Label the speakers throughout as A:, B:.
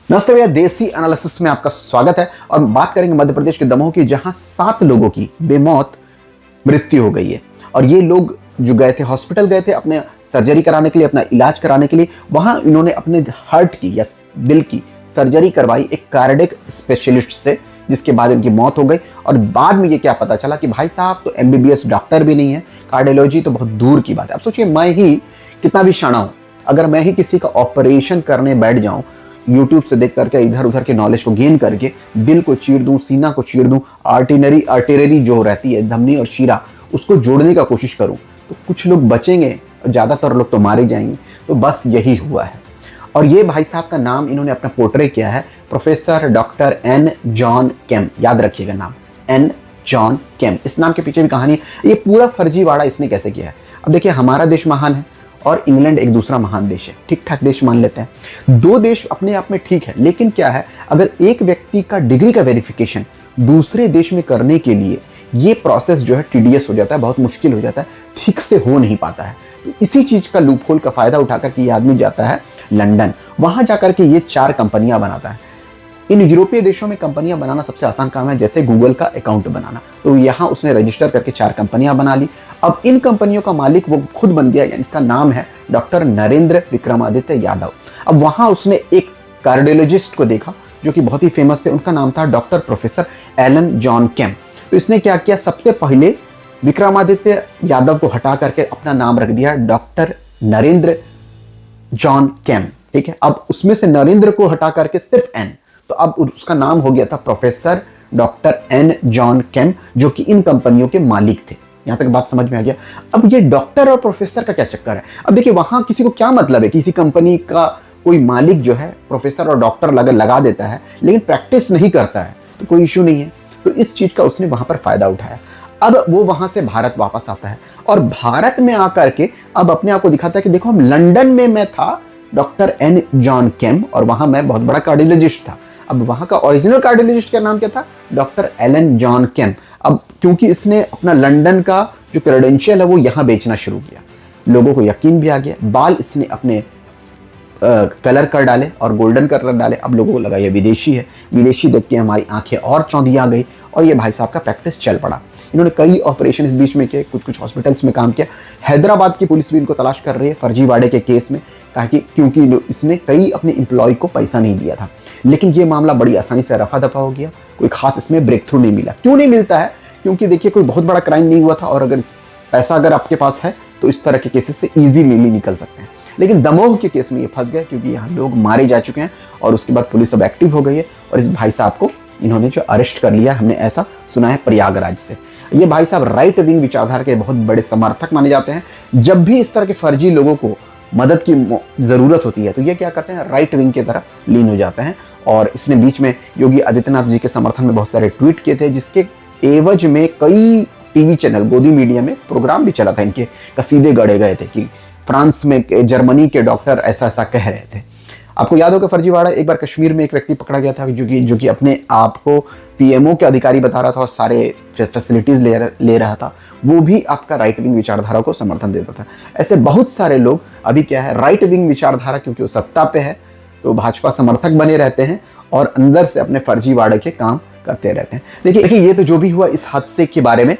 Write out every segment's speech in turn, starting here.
A: नमस्ते भैया, देसी एनालिसिस में आपका स्वागत है। और बात करेंगे मध्य प्रदेश के दमोह की, जहां 7 लोगों की बेमौत मृत्यु हो गई है। और ये लोग जो गए थे, हॉस्पिटल गए थे अपने सर्जरी कराने के लिए, अपना इलाज कराने के लिए। वहां इन्होंने अपने हार्ट की या दिल की सर्जरी करवाई एक कार्डियक स्पेशलिस्ट से, जिसके बाद इनकी मौत हो गई। और बाद में ये क्या पता चला कि भाई साहब तो एमबीबीएस डॉक्टर भी नहीं है, कार्डियोलॉजी तो बहुत दूर की बात है। अब सोचिए, मैं ही कितना भी शाना हूं, अगर मैं ही किसी का ऑपरेशन करने बैठ जाऊं, यूट्यूब से देख करके इधर उधर के नॉलेज को गेन करके, दिल को चीर दूं, सीना को चीर दूं, आर्टिलरी जो रहती है धमनी और शीरा, उसको जोड़ने का कोशिश करूं, तो कुछ लोग बचेंगे और ज्यादातर लोग तो मारे जाएंगे। तो बस यही हुआ है। और ये भाई साहब का नाम इन्होंने अपना पोर्ट्रे किया है, प्रोफेसर डॉक्टर एन जॉन केम। याद रखिएगा नाम, एन जॉन केम। इस नाम के पीछे भी कहानी है। ये पूरा फर्जीवाड़ा इसने कैसे किया है। अब देखिए, हमारा देश महान है और इंग्लैंड एक दूसरा महान देश है, ठीक ठाक देश मान लेते हैं। दो देश अपने आप में ठीक है, लेकिन क्या है, अगर एक व्यक्ति का डिग्री का वेरिफिकेशन दूसरे देश में करने के लिए ये प्रोसेस जो है टीडीएस हो जाता है, बहुत मुश्किल हो जाता है, ठीक से हो नहीं पाता है। तो इसी चीज का लूपहोल का फायदा उठाकर के ये आदमी जाता है लंदन। वहां जाकर के ये 4 कंपनियां बनाता है। इन यूरोपीय देशों में कंपनियां बनाना सबसे आसान काम है, जैसे गूगल का अकाउंट बनाना। तो यहाँ उसने रजिस्टर करके 4 कंपनियां बना ली। अब इन कंपनियों का मालिक वो खुद बन गया, यानी इसका नाम है डॉक्टर नरेंद्र विक्रमादित्य यादव। अब वहां उसने एक कार्डियोलॉजिस्ट को देखा जो कि बहुत ही फेमस थे, उनका नाम था डॉक्टर प्रोफेसर एलन जॉन केम। तो इसने क्या किया, सबसे पहले विक्रमादित्य यादव को हटा करके अपना नाम रख दिया डॉक्टर नरेंद्र जॉन केम। ठीक है, अब उसमें से नरेंद्र को हटा करके सिर्फ एन, तो अब उसका नाम हो गया था प्रोफेसर डॉक्टर एन जॉन केम, जो कि इन कंपनियों के मालिक थे। यहां तक बात समझ में आ गया। अब ये डॉक्टर और प्रोफेसर का क्या चक्कर है। अब देखिए, वहां किसी को क्या मतलब है, किसी कंपनी का कोई मालिक जो है प्रोफेसर और डॉक्टर लगा देता है, लेकिन प्रैक्टिस नहीं करता है, तो कोई इश्यू नहीं है। तो इस चीज का उसने वहां पर फायदा उठाया। अब वो वहां से भारत वापस आता है और भारत में आकर के अब अपने आप को दिखाता है कि देखो, हम लंदन में मैं था डॉक्टर एन जॉन केम, और वहां मैं बहुत बड़ा कार्डियोलॉजिस्ट था। अब वहां का ओरिजिनल कार्डियोलॉजिस्ट का नाम क्या था, डॉक्टर एलन जॉन केम। अब क्योंकि इसने अपना लंदन का जो क्रेडेंशियल है वो यहां बेचना शुरू किया, लोगों को यकीन भी आ गया। बाल इसने अपने कलर कर डाले और गोल्डन कलर डाले। अब लोगों को लगा ये विदेशी है। विदेशी देख के हमारी आंखें और चौंधिया गई और ये भाई साहब का प्रैक्टिस चल पड़ा। इन्होंने कई ऑपरेशन इस बीच में किए, कुछ हॉस्पिटल्स में काम किया। हैदराबाद की पुलिस भी इनको तलाश कर रही है फर्जीवाड़े के केस में, क्योंकि इसने कई अपने एम्प्लॉय को पैसा नहीं दिया था। लेकिन ये मामला बड़ी आसानी से रफा दफा हो गया, कोई खास इसमें ब्रेक थ्रू नहीं मिला। क्यों नहीं मिलता है, क्योंकि देखिए, कोई बहुत बड़ा क्राइम नहीं हुआ था, और अगर पैसा अगर आपके पास है तो इस तरह के केसेस से इजीली निकल सकते हैं। लेकिन दमोह के केस में ये फंस गया, क्योंकि यहाँ लोग मारे जा चुके हैं और उसके बाद पुलिस अब एक्टिव हो गई है और इस भाई साहब को इन्होंने जो अरेस्ट कर लिया, हमने ऐसा सुना है प्रयागराज से। ये भाई साहब राइट विंग विचारधारा के बहुत बड़े समर्थक माने जाते हैं। जब भी इस तरह के फर्जी लोगों को मदद की जरूरत होती है तो ये क्या करते हैं, राइट विंग की तरफ लीन हो जाते हैं। और इसने बीच में योगी आदित्यनाथ जी के समर्थन में बहुत सारे ट्वीट किए थे, जिसके एवज में कई टीवी चैनल, गोदी मीडिया में प्रोग्राम भी चला था, इनके कसीदे गढ़े गए थे कि फ्रांस में, जर्मनी के डॉक्टर ऐसा ऐसा कह रहे थे। आपको याद होगा फर्जीवाड़ा, एक बार कश्मीर में एक व्यक्ति पकड़ा गया था जो कि अपने आप को पीएमओ के अधिकारी बता रहा था और सारे फैसिलिटीज ले रहा था। वो भी आपका राइट विंग विचारधारा को समर्थन देता था। ऐसे बहुत सारे लोग अभी क्या है, राइट विंग विचारधारा, क्योंकि वो सत्ता पे है तो भाजपा समर्थक बने रहते हैं और अंदर से अपने फर्जीवाड़े के काम करते रहते हैं। देखिए, ये तो जो भी हुआ इस हादसे के बारे में,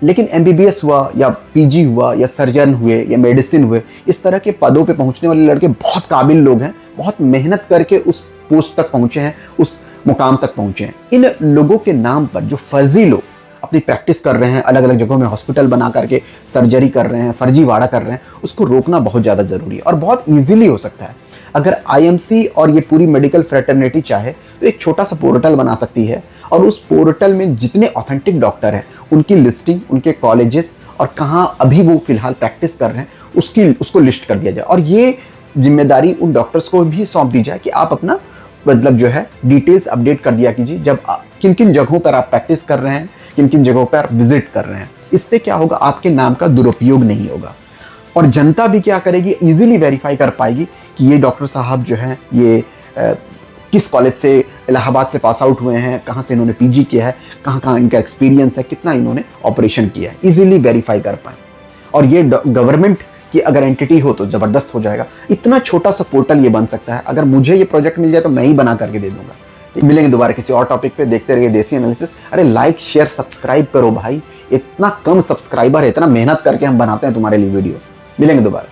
A: लेकिन एमबीबीएस हुआ या पीजी हुआ या सर्जन हुए या मेडिसिन हुए, इस तरह के पदों पे पहुंचने वाले लड़के बहुत काबिल लोग हैं, बहुत मेहनत करके उस पोस्ट तक पहुंचे हैं, उस मुकाम तक पहुंचे हैं। इन लोगों के नाम पर जो फर्जी लोग अपनी प्रैक्टिस कर रहे हैं, अलग अलग जगहों में हॉस्पिटल बना करके सर्जरी कर रहे हैं, फर्जीवाड़ा कर रहे हैं, उसको रोकना बहुत ज़्यादा जरूरी है और बहुत ईजिली हो सकता है। अगर आईएमसी और ये पूरी मेडिकल फ्रेटर्निटी चाहे तो एक छोटा सा पोर्टल बना सकती है और उस पोर्टल में जितने ऑथेंटिक डॉक्टर हैं उनकी लिस्टिंग, उनके कॉलेजेस और कहाँ अभी वो फिलहाल प्रैक्टिस कर रहे हैं उसको लिस्ट कर दिया जाए। और ये जिम्मेदारी उन डॉक्टर्स को भी सौंप दी जाए कि आप अपना मतलब जो है डिटेल्स अपडेट कर दिया कीजिए, जब किन किन जगहों पर आप प्रैक्टिस कर रहे हैं, किन किन जगहों पर आप विजिट कर रहे हैं। इससे क्या होगा, आपके नाम का दुरुपयोग नहीं होगा और जनता भी क्या करेगी, इजीली वेरीफाई कर पाएगी कि ये डॉक्टर साहब जो हैं ये किस कॉलेज से, इलाहाबाद से पास आउट हुए हैं, कहाँ से इन्होंने पीजी किया है, कहाँ कहाँ इनका एक्सपीरियंस है, कितना इन्होंने ऑपरेशन किया है, इजीली वेरीफाई कर पाए। और ये गवर्नमेंट कि अगर एंटिटी हो तो जबरदस्त हो जाएगा। इतना छोटा सा पोर्टल ये बन सकता है। अगर मुझे ये प्रोजेक्ट मिल जाए तो मैं ही बना करके दे दूंगा। मिलेंगे दोबारा किसी और टॉपिक पे, देखते रहिए देसी एनालिसिस। अरे लाइक शेयर सब्सक्राइब करो भाई, इतना कम सब्सक्राइबर है, इतना मेहनत करके हम बनाते हैं तुम्हारे लिए वीडियो। मिलेंगे दोबारा।